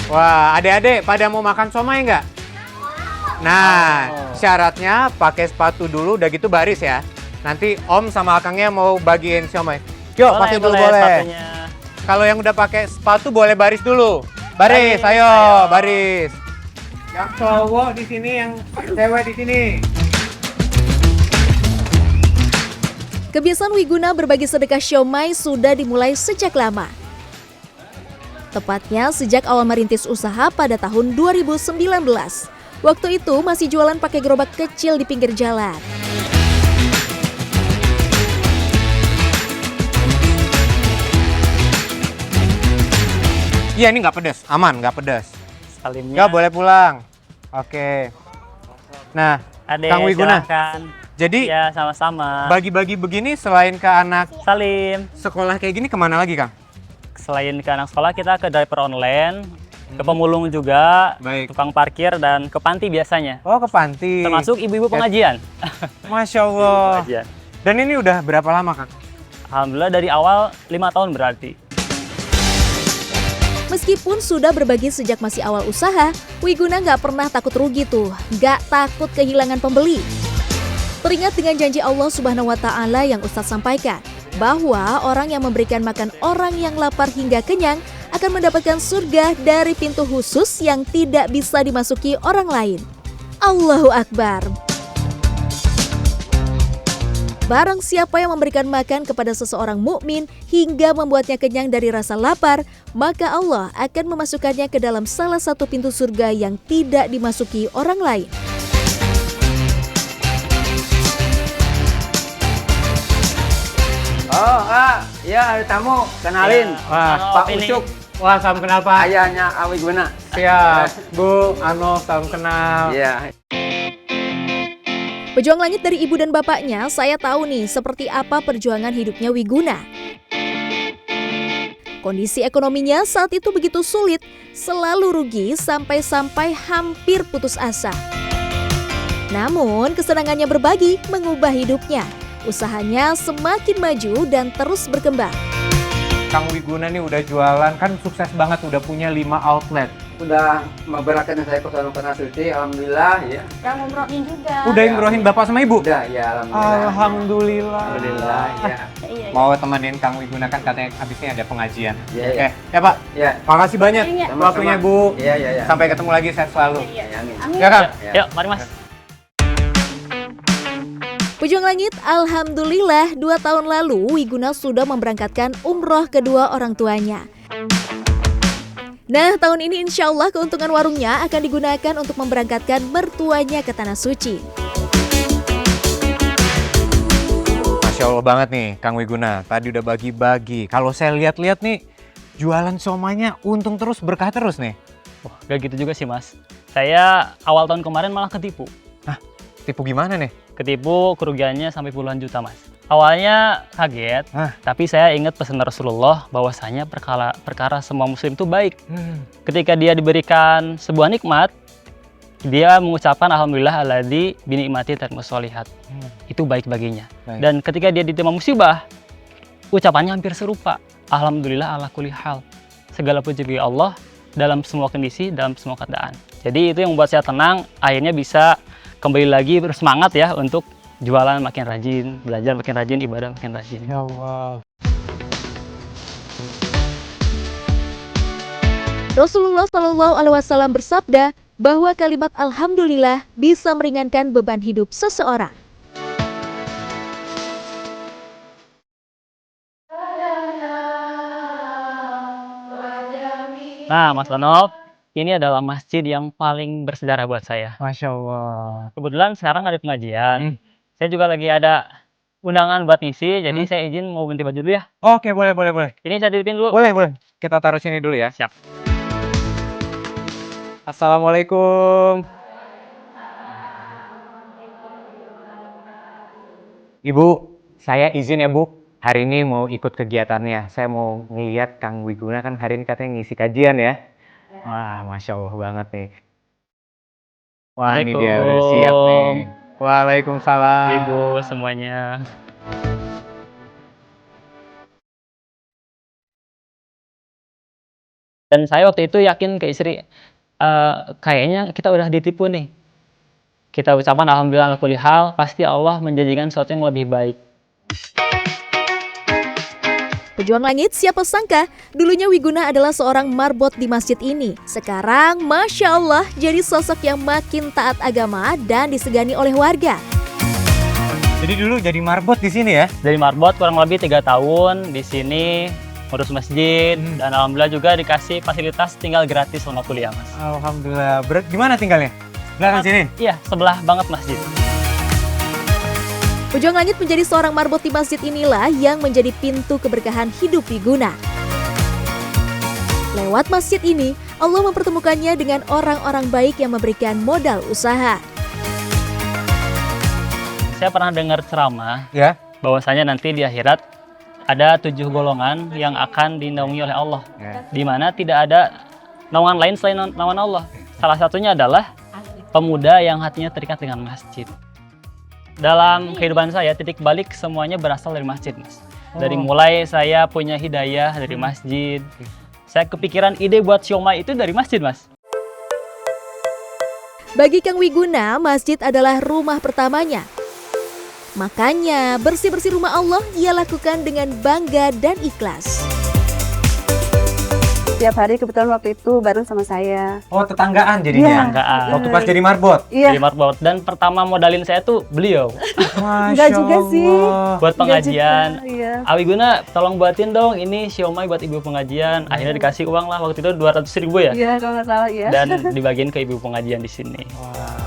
Wah, adik-adik pada mau makan somai nggak? Nah, syaratnya pakai sepatu dulu, udah gitu baris ya. Nanti Om sama Akangnya mau bagiin somai. Yuk, pakai dulu boleh. Sepatunya. Kalau yang udah pakai sepatu boleh baris dulu. Baris, Baris, ayo, ayo. baris. Yang cowok di sini, yang cewek di sini. Kebiasaan Wiguna berbagi sedekah siomay sudah dimulai sejak lama. Tepatnya sejak awal merintis usaha pada tahun 2019. Waktu itu masih jualan pakai gerobak kecil di pinggir jalan. Iya, ini nggak pedas, aman, nggak pedas. Salimnya. Nggak boleh pulang. Oke. Nah, Adek, Kang Wiguna. silakan. Jadi Ya, sama-sama. bagi-bagi begini selain ke anak Salim. sekolah kayak gini kemana lagi, Kang? Selain ke anak sekolah, kita ke driver online, ke pemulung juga, Baik. tukang parkir, dan ke panti biasanya. Oh, ke panti. Termasuk ibu-ibu pengajian. Masya Allah. Pengajian. Dan ini udah berapa lama, Kang? Alhamdulillah dari awal 5 tahun berarti. Meskipun sudah berbagi sejak masih awal usaha, Wiguna nggak pernah takut rugi tuh, nggak takut kehilangan pembeli. Teringat dengan janji Allah Subhanahu wa Ta'ala yang Ustadz sampaikan, bahwa orang yang memberikan makan orang yang lapar hingga kenyang akan mendapatkan surga dari pintu khusus yang tidak bisa dimasuki orang lain. Allahu Akbar. Barang siapa yang memberikan makan kepada seseorang mukmin hingga membuatnya kenyang dari rasa lapar, maka Allah akan memasukkannya ke dalam salah satu pintu surga yang tidak dimasuki orang lain. Oh, ya ada tamu. Kenalin. Ya, Wah, Pak ini. Ucuk, Wah, salam kenal, Pak. ayahnya Awi Guna. Siap. Bu, Anof, salam kenal. Iya. Pejuang langit dari ibu dan bapaknya, saya tahu nih seperti apa perjuangan hidupnya Wiguna. Kondisi ekonominya saat itu begitu sulit, selalu rugi sampai-sampai hampir putus asa. Namun kesenangannya berbagi mengubah hidupnya. Usahanya semakin maju dan terus berkembang. Kang Wiguna nih udah jualan, kan sukses banget, udah punya 5 outlet. Udah memberatkan saya ke sana pernah suci, alhamdulillah ya. Udah ngumrohin juga. Udah imrohin bapak sama ibu? Udah ya, alhamdulillah. Alhamdulillah. Alhamdulillah ya. Iya. Mau temenin Kang Wiguna kan katanya habisnya ada pengajian. Iya, Oke, iya. ya Pak. Ya. Makasih banyak Iya, iya. waktunya Bu. Iya, iya, iya. Sampai ketemu lagi, sehat selalu. Iya. Ya, amin. Amin. Ya Kang? Ya. Yuk, mari Mas. Pejuang langit, alhamdulillah 2 tahun lalu Wiguna sudah memberangkatkan umroh kedua orang tuanya. Nah, tahun ini insya Allah keuntungan warungnya akan digunakan untuk memberangkatkan mertuanya ke Tanah Suci. Masya Allah banget nih Kang Wiguna, tadi udah bagi-bagi. Kalau saya lihat-lihat nih, jualan somanya untung terus, berkah terus nih. Wah, gak gitu juga sih Mas. Saya awal tahun kemarin malah ketipu. Tipu gimana nih? Ketipu kerugiannya sampai puluhan juta Mas. Awalnya kaget, Hah? tapi saya ingat pesan Rasulullah bahwasanya perkara semua muslim itu baik. Ketika dia diberikan sebuah nikmat, dia mengucapkan alhamdulillah alladzi binikmati tatimmu sholihat. Itu baik baginya. Baik. Dan ketika dia ditimpa musibah, ucapannya hampir serupa. Alhamdulillah ala kulli hal. Segala puji bagi Allah dalam semua kondisi, dalam semua keadaan. Jadi itu yang membuat saya tenang, akhirnya bisa kembali lagi bersemangat ya untuk jualan makin rajin, belajar makin rajin, ibadah makin rajin. Ya Allah. Rasulullah Shallallahu Alaihi Wasallam bersabda bahwa kalimat alhamdulillah bisa meringankan beban hidup seseorang. Nah, Mas Anov, ini adalah masjid yang paling bersejarah buat saya. Masya Allah. Kebetulan sekarang ada pengajian. Saya juga lagi ada undangan buat ngisi, jadi saya izin mau ganti baju dulu ya. Oke, boleh, boleh, boleh. Ini saya titipin dulu. Boleh, boleh. Kita taruh sini dulu ya. Siap. Assalamualaikum. Ibu, saya izin ya Bu. Hari ini mau ikut kegiatannya. Saya mau ngeliat Kang Wiguna kan hari ini katanya ngisi kajian ya. Wah, Masya Allah banget nih. Wah, ini dia udah siap nih. Waalaikumsalam. Ibu semuanya. Dan saya waktu itu yakin ke istri, kayaknya kita udah ditipu nih. Kita ucapkan alhamdulillah ala kulli hal, pasti Allah menjanjikan sesuatu yang lebih baik. Pejuang langit, siapa sangka dulunya Wiguna adalah seorang marbot di masjid ini. Sekarang, Masya Allah, jadi sosok yang makin taat agama dan disegani oleh warga. Jadi dulu jadi marbot di sini ya? Dari marbot kurang lebih 3 tahun di sini ngurus masjid, dan alhamdulillah juga dikasih fasilitas tinggal gratis sama kuliah, Mas. Alhamdulillah. Gimana tinggalnya? Belakang sini? Iya, sebelah banget masjid. Pejuang langit menjadi seorang marbot di masjid inilah yang menjadi pintu keberkahan hidup Wiguna. Lewat masjid ini, Allah mempertemukannya dengan orang-orang baik yang memberikan modal usaha. Saya pernah dengar ceramah Ya. bahwasanya nanti di akhirat ada 7 golongan yang akan dinaungi oleh Allah, Ya. di mana tidak ada naungan lain selain naungan Allah. Salah satunya adalah pemuda yang hatinya terikat dengan masjid. Dalam kehidupan saya, titik balik semuanya berasal dari masjid, Mas. Dari mulai saya punya hidayah dari masjid, saya kepikiran ide buat siomay itu dari masjid, Mas. Bagi Kang Wiguna, masjid adalah rumah pertamanya. Makanya, bersih-bersih rumah Allah ia lakukan dengan bangga dan ikhlas. Tiap hari kebetulan waktu itu bareng sama saya. Oh, tetanggaan jadinya. Tetanggaan. Waktu pas jadi marbot. Iya, Jadi marbot. Dan pertama modalin saya tuh beliau Enggak juga sih. buat enggak pengajian. juga, Iya. Awi Guna, tolong buatin dong ini siomay buat ibu pengajian. Akhirnya dikasih uang lah waktu itu 200.000 ya. Iya, kalau nggak salah ya. Dan dibagiin ke ibu pengajian di sini. Wah,